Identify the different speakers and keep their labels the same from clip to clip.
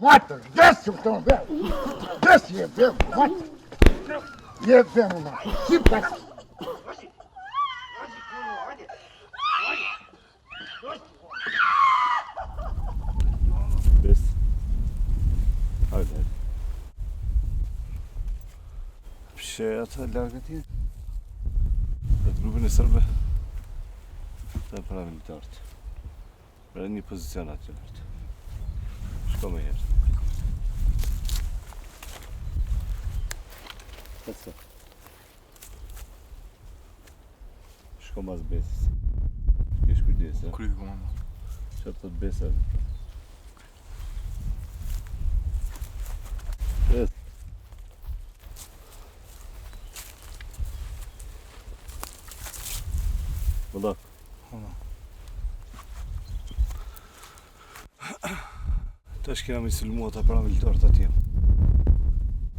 Speaker 1: Mater, desce të më bërë. Desce je bërë, mater. Je bërë, mater. Si pas.
Speaker 2: Bes. Hajde. Pse ata largë atje? Dhe grupin e sërbë dhe paramilitarët. Në një pozicion aty lartë. Shko me herë. Kësë. Shko mas besës. Kesh kujdes, e?
Speaker 3: Kryjë komando.
Speaker 2: Qatë thot besa. Yes. Vëllak. Tash kena me sulmu ata paramilitarët atje.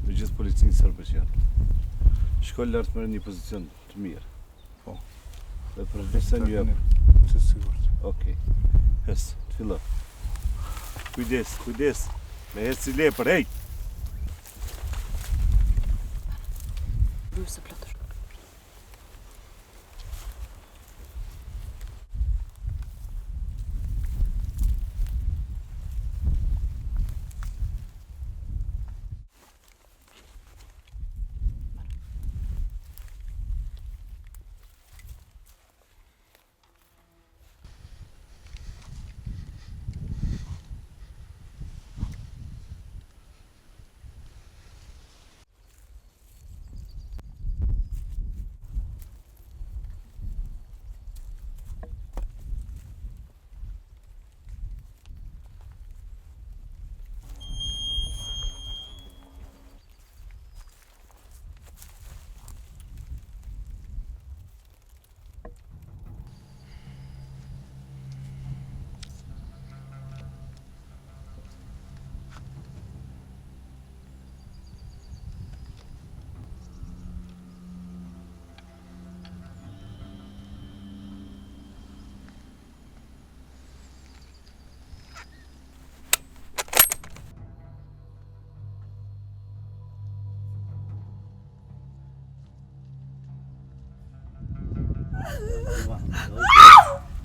Speaker 2: Me gjithë policinë sërbe që janë. Shko lartë merë një pozicion të mirë.
Speaker 3: Po.
Speaker 2: Dhe përvesen ju jep.
Speaker 3: Që sigurt.
Speaker 2: Okej. Hes, të fillo. Kujdes, kujdes. Me hes si lepër, hej!
Speaker 4: Brusë plotër.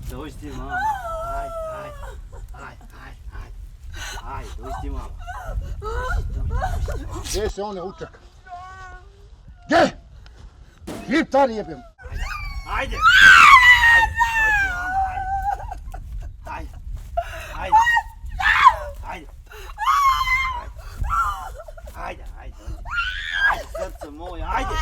Speaker 5: Dois de mama. Ai, ai, ai, ai, ai. Ai, dois de mama.
Speaker 1: Desce one uçak. Gel. Shqiptar jepim.
Speaker 5: Haydi. Haydi. Dois de mama. Haydi. Haydi. Haydi. Haydi. Haydi. Haydi. Srce moje, haydi.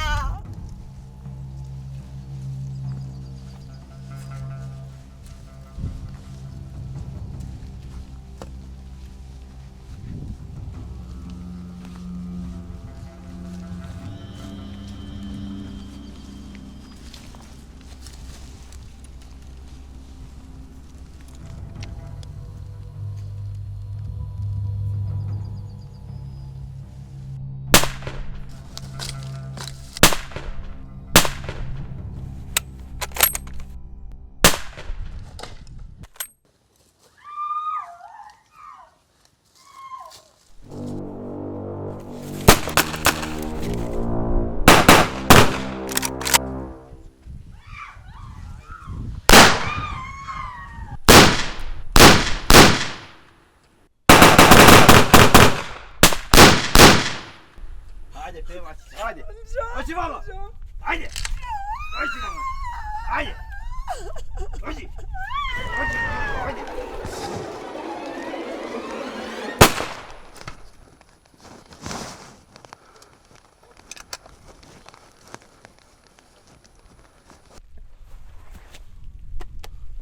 Speaker 5: Haydi Peymaç, haydi. Dois de mama. Haydi. Dois de mama. Haydi. Haydi. Haydi.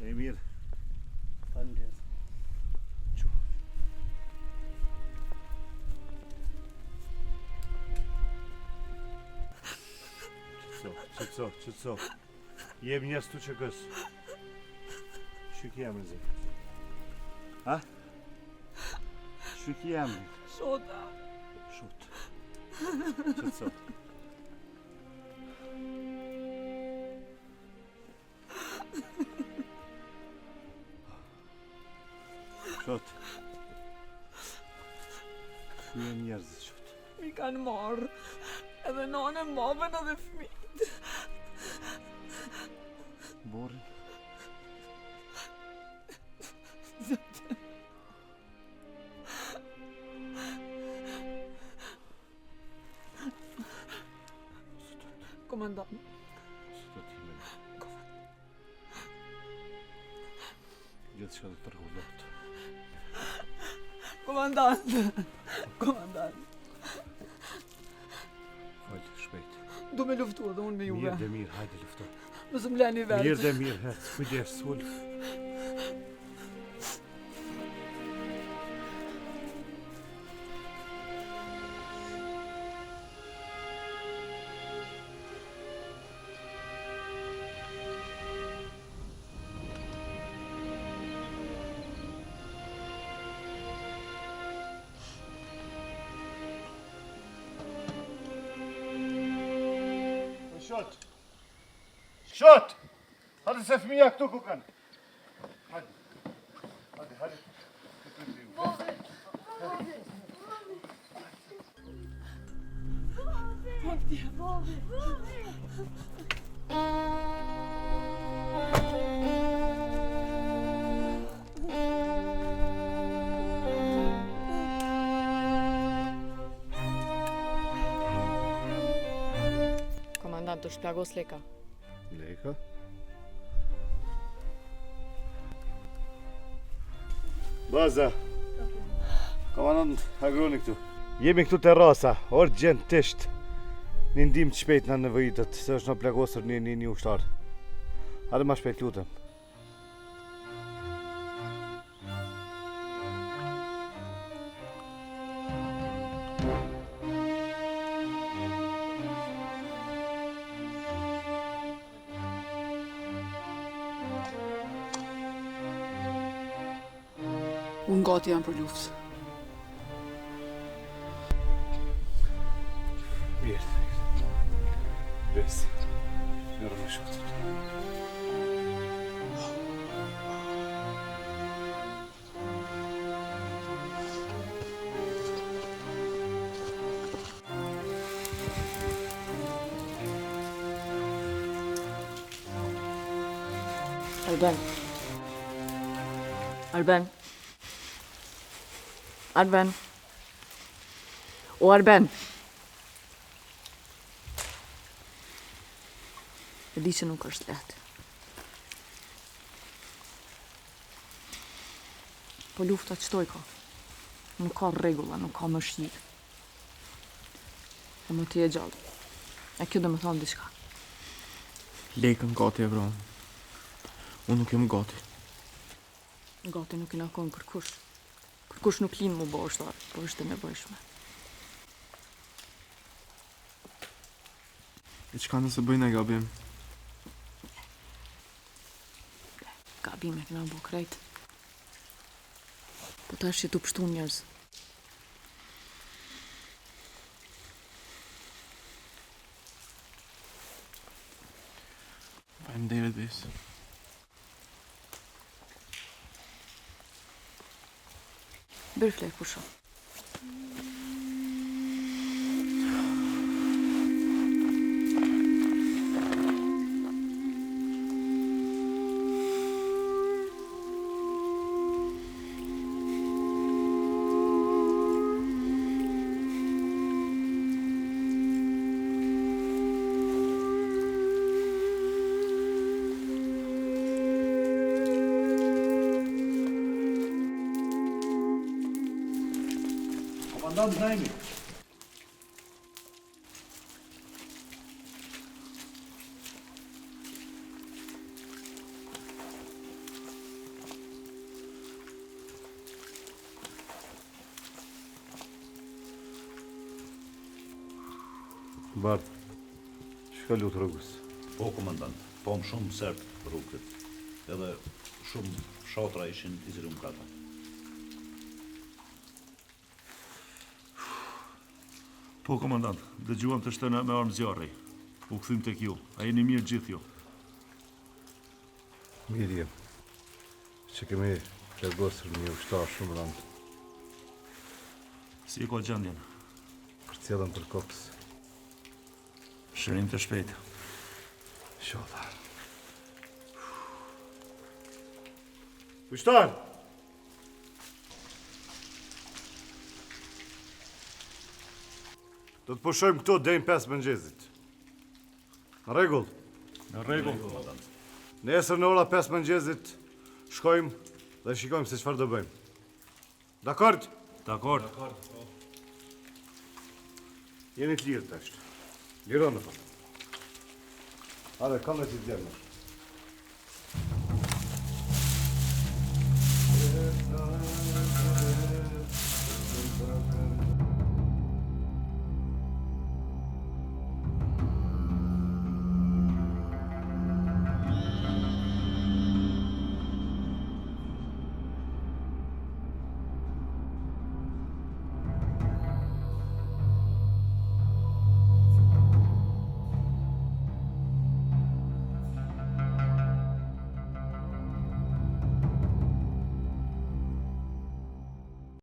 Speaker 2: Emir.
Speaker 5: Faleminderit.
Speaker 2: Qëtëso. Jem njerës tu që kësë. Që ki jam rëzë? Ha? Që ki jam rëzë?
Speaker 4: Shota.
Speaker 2: Shut. Qëtëso. Shut. njerëzit qoftë.
Speaker 4: I kanë marrë. Edhe nanën, babën edhe fëmijët.
Speaker 2: Borin?
Speaker 4: Komandant.
Speaker 2: Së do t'ime. Gjithë shka dhe të përgullohet.
Speaker 4: Komandant. Komandant.
Speaker 2: Hajde, shpejt.
Speaker 4: Du me luftu edhe unë me juve.
Speaker 2: Mirë dhe mirë, hajde lufto.
Speaker 4: Mësë më leni vetë.
Speaker 2: Mirë dhe mirë, hecë, kujdes, sulë. Shot! Shot! Hadi se fëmija këtu ku kanë. Hadi. Hadi, hadi.
Speaker 4: Komandant, të shplagos leka.
Speaker 2: Leka? Baza. Komandant, agroni këtu. Jemi këtu te rasa, urgentisht. Një ndim të shpejt në nevojitët, se është në plagosur një ushtar. Hajde ma shpejt lutem.
Speaker 4: Unë gati jam për luftë.
Speaker 2: Mirë. Besi. Mirë më shotë.
Speaker 4: Arben. Arben. Arben. O Arben. E di që nuk është lehtë. Po lufta qëtoj ka. Nuk ka rregulla, nuk ka mëshirë. E më ti e gjallë. E kjo dhe më thonë diçka.
Speaker 3: Lekën gati e vronë. Unë nuk jam gati.
Speaker 4: Gati nuk i na konë kërkush. Kërkush nuk linë mu bo ushtar, po është e nevojshme.
Speaker 3: E qka nëse bëjnë e gabim?
Speaker 4: Gabime këna bo krejt. Po tash që tu pështu njerëz.
Speaker 3: Faleminderit Bes.
Speaker 4: Bërë flej pusho.
Speaker 2: Komandant Naimi. Bart, shka lutë rrugës?
Speaker 6: Po, komandant, po më shumë sert rrugët, edhe shumë shatra ishin i zirum kata.
Speaker 7: Po, komandant, dëgjuam të shtëna me armë zjarri. U këthym tek ju, a jeni mirë gjithë ju.
Speaker 2: Mirë jem, që kemi plagosur një ushtar shumë rëndë.
Speaker 7: Si e ka gjendjen?
Speaker 2: Cilën për kopës.
Speaker 7: Shërim të shpejtë.
Speaker 2: Shola. Kushtar! Do të pushojmë këto dejnë 5 mëngjezit. Në regull.
Speaker 7: Në rregull.
Speaker 2: Nesër në ora 5 mëngjezit shkojmë dhe shikojmë se çfarë do bëjmë. Dakord?
Speaker 7: Dakord.
Speaker 2: Jeni të lirë tash. Lironi po. Hajde, kam të djermë.